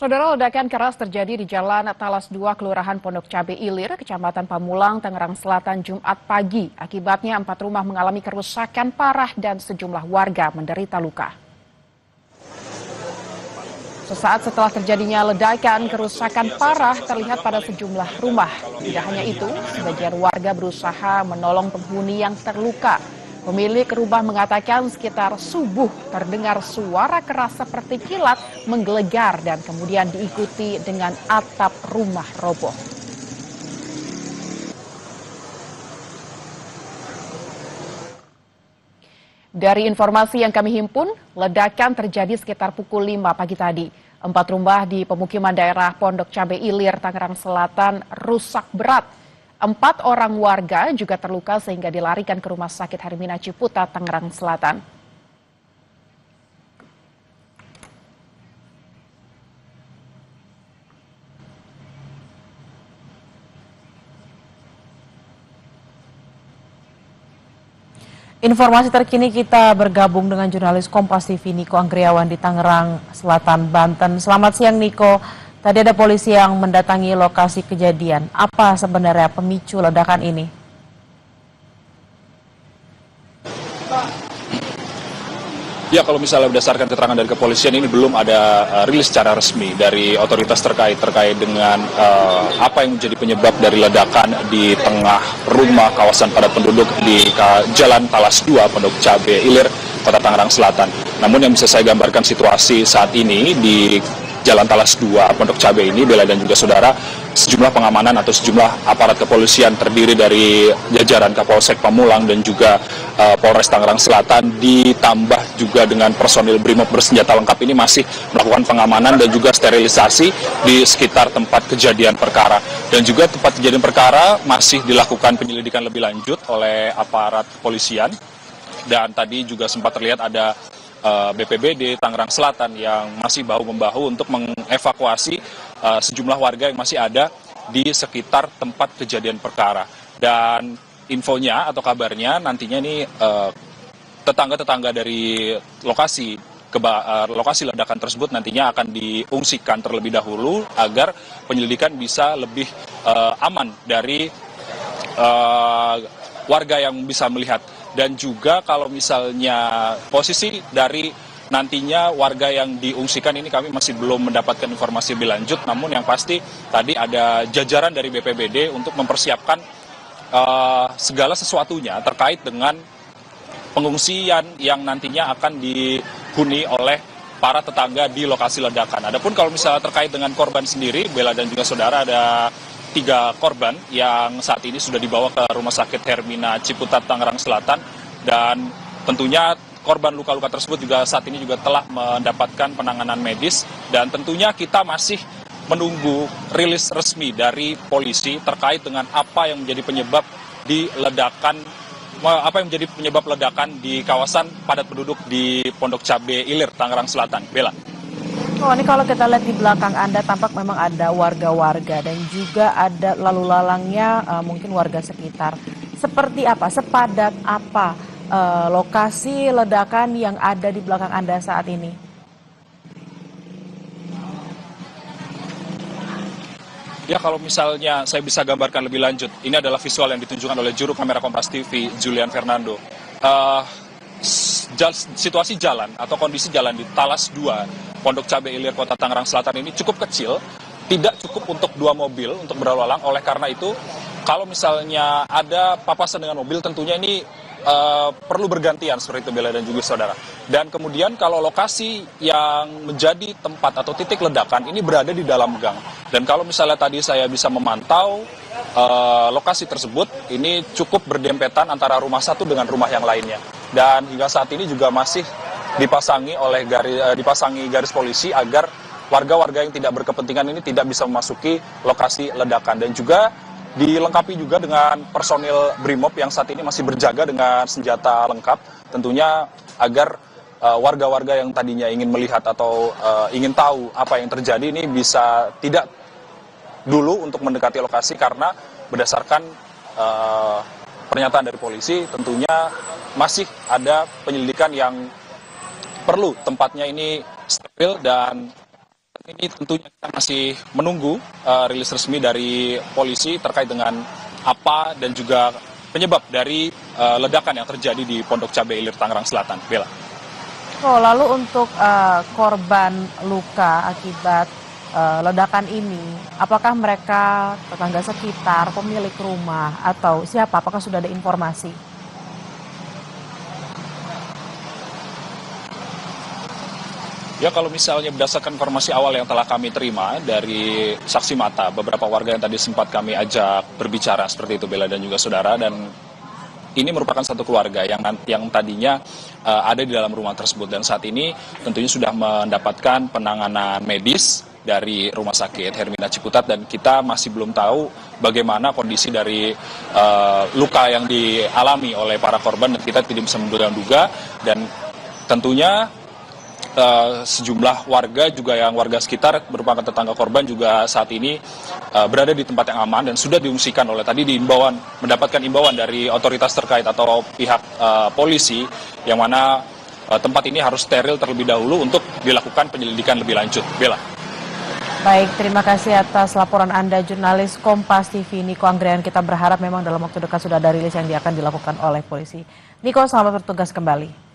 Saudara, ledakan keras terjadi di Jalan Talas 2, Kelurahan Pondok Cabe Ilir, Kecamatan Pamulang, Tangerang Selatan, Jumat pagi. Akibatnya 4 rumah mengalami kerusakan parah dan sejumlah warga menderita luka. Sesaat setelah terjadinya ledakan, kerusakan parah terlihat pada sejumlah rumah. Tidak hanya itu, sebagian warga berusaha menolong penghuni yang terluka. Pemilik rumah mengatakan sekitar subuh terdengar suara keras seperti kilat menggelegar dan kemudian diikuti dengan atap rumah roboh. Dari informasi yang kami himpun, ledakan terjadi sekitar pukul 5 pagi tadi. 4 rumah di pemukiman daerah Pondok Cabe Ilir, Tangerang Selatan rusak berat. 4 orang warga juga terluka sehingga dilarikan ke Rumah Sakit Hermina Ciputat, Tangerang Selatan. Informasi terkini kita bergabung dengan jurnalis Kompas TV Niko Anggriawan di Tangerang Selatan, Banten. Selamat siang Niko. Tadi ada polisi yang mendatangi lokasi kejadian. Apa sebenarnya pemicu ledakan ini? Ya, kalau misalnya berdasarkan keterangan dari kepolisian, ini belum ada rilis secara resmi dari otoritas terkait dengan apa yang menjadi penyebab dari ledakan di tengah rumah kawasan padat penduduk di Jalan Talas 2, Pondok Cabe Ilir, Kota Tangerang Selatan. Namun yang bisa saya gambarkan situasi saat ini di Jalan Talas 2, Pondok Cabe ini, Bella dan juga saudara, sejumlah pengamanan atau sejumlah aparat kepolisian terdiri dari jajaran Kapolsek Pamulang dan juga Polres Tangerang Selatan ditambah juga dengan personil BRIMOB bersenjata lengkap ini masih melakukan pengamanan dan juga sterilisasi di sekitar tempat kejadian perkara. Dan juga tempat kejadian perkara masih dilakukan penyelidikan lebih lanjut oleh aparat kepolisian. Dan tadi juga sempat terlihat ada BPBD Tangerang Selatan yang masih bahu-membahu untuk mengevakuasi sejumlah warga yang masih ada di sekitar tempat kejadian perkara. Dan infonya atau kabarnya nantinya ini tetangga-tetangga dari lokasi ledakan tersebut nantinya akan diungsikan terlebih dahulu agar penyelidikan bisa lebih aman dari warga yang bisa melihat. Dan juga kalau misalnya posisi dari nantinya warga yang diungsikan ini kami masih belum mendapatkan informasi lebih lanjut, namun yang pasti tadi ada jajaran dari BPBD untuk mempersiapkan segala sesuatunya terkait dengan pengungsian yang nantinya akan dihuni oleh para tetangga di lokasi ledakan. Adapun kalau misalnya terkait dengan korban sendiri, Bella dan juga saudara, ada 3 korban yang saat ini sudah dibawa ke Rumah Sakit Hermina Ciputat, Tangerang Selatan, dan tentunya korban luka-luka tersebut juga saat ini juga telah mendapatkan penanganan medis. Dan tentunya kita masih menunggu rilis resmi dari polisi terkait dengan apa yang menjadi penyebab ledakan di kawasan padat penduduk di Pondok Cabe Ilir, Tangerang Selatan. Bella. Oh, ini kalau kita lihat di belakang Anda tampak memang ada warga-warga dan juga ada lalu lalangnya mungkin warga sekitar. Seperti apa, sepadat apa lokasi ledakan yang ada di belakang Anda saat ini? Ya, kalau misalnya saya bisa gambarkan lebih lanjut, ini adalah visual yang ditunjukkan oleh juru kamera Kompas TV, Julian Fernando. Situasi jalan atau kondisi jalan di Talas 2, Pondok Cabe Ilir, Kota Tangerang Selatan ini cukup kecil, tidak cukup untuk 2 mobil untuk berlalu lalang. Oleh karena itu, kalau misalnya ada papasan dengan mobil, tentunya ini perlu bergantian seperti itu, Bella dan juga saudara. Dan kemudian kalau lokasi yang menjadi tempat atau titik ledakan ini berada di dalam gang. Dan kalau misalnya tadi saya bisa memantau lokasi tersebut, ini cukup berdempetan antara rumah satu dengan rumah yang lainnya. Dan hingga saat ini juga masih dipasangi garis polisi agar warga-warga yang tidak berkepentingan ini tidak bisa memasuki lokasi ledakan. Dan juga dilengkapi juga dengan personil BRIMOB yang saat ini masih berjaga dengan senjata lengkap, tentunya agar warga-warga yang tadinya ingin melihat atau ingin tahu apa yang terjadi ini bisa tidak dulu untuk mendekati lokasi, karena berdasarkan pernyataan dari polisi tentunya masih ada penyelidikan yang perlu tempatnya ini steril dan Ini tentunya kita masih menunggu rilis resmi dari polisi terkait dengan apa dan juga penyebab dari ledakan yang terjadi di Pondok Cabe Ilir, Tangerang Selatan. Bella. Oh, lalu untuk korban luka akibat ledakan ini, apakah mereka tetangga sekitar, pemilik rumah, atau siapa? Apakah sudah ada informasi? Ya, kalau misalnya berdasarkan informasi awal yang telah kami terima dari saksi mata, beberapa warga yang tadi sempat kami ajak berbicara seperti itu, Bella dan juga saudara, dan ini merupakan satu keluarga yang tadinya ada di dalam rumah tersebut, dan saat ini tentunya sudah mendapatkan penanganan medis dari Rumah Sakit Hermina Ciputat, dan kita masih belum tahu bagaimana kondisi dari luka yang dialami oleh para korban, dan kita tidak bisa menduga-duga. Dan tentunya sejumlah warga juga yang warga sekitar merupakan tetangga korban juga saat ini berada di tempat yang aman dan sudah diungsikan oleh tadi mendapatkan imbauan dari otoritas terkait atau pihak polisi, yang mana tempat ini harus steril terlebih dahulu untuk dilakukan penyelidikan lebih lanjut. Bella. Baik, terima kasih atas laporan Anda, jurnalis Kompas TV Niko Anggrian. Kita berharap memang dalam waktu dekat sudah ada rilis yang akan dilakukan oleh polisi. Niko, selamat bertugas kembali.